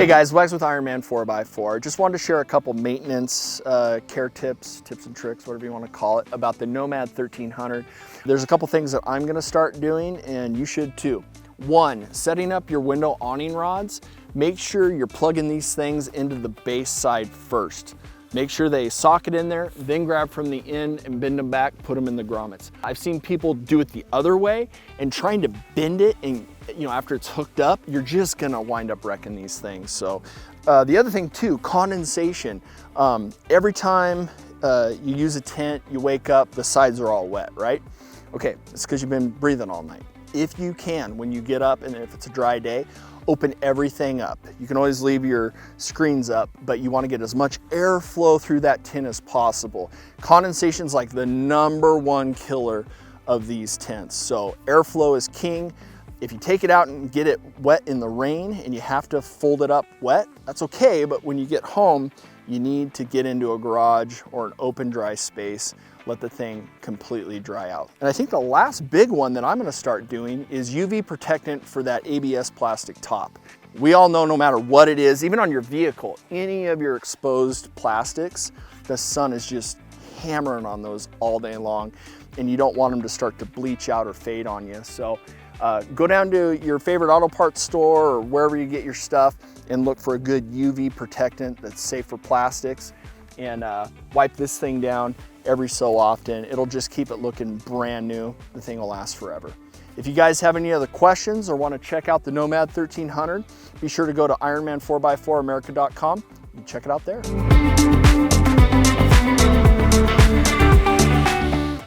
Hey guys, Wags with Ironman 4x4. Just wanted to share a couple maintenance care tips and tricks, whatever you want to call it, about the Nomad 1300. There's a couple things that I'm going to start doing, and you should too. One, setting up your window awning rods. Make sure you're plugging these things into the base side first. Make sure they socket in there, then grab from the end and bend them back, put them in the grommets. I've seen people do it the other way, and trying to bend it, and after it's hooked up, you're just gonna wind up wrecking these things. So the other thing too, condensation. Every time you use a tent, you wake up, the sides are all wet, right? Okay, it's because you've been breathing all night. If you can, when you get up, and if it's a dry day, open everything up. You can always leave your screens up, but you want to get as much airflow through that tent as possible. Condensation is like the #1 killer of these tents. So airflow is king. If you take it out and get it wet in the rain and you have to fold it up wet, that's okay, but when you get home, you need to get into a garage or an open dry space, let the thing completely dry out. And I think the last big one that I'm gonna start doing is UV protectant for that ABS plastic top. We all know no matter what it is, even on your vehicle, any of your exposed plastics, the sun is just hammering on those all day long, and you don't want them to start to bleach out or fade on you. So go down to your favorite auto parts store or wherever you get your stuff and look for a good UV protectant that's safe for plastics, and wipe this thing down every so often. It'll just keep it looking brand new. The thing will last forever. If you guys have any other questions or want to check out the Nomad 1300, be sure to go to Ironman4x4America.com and check it out there.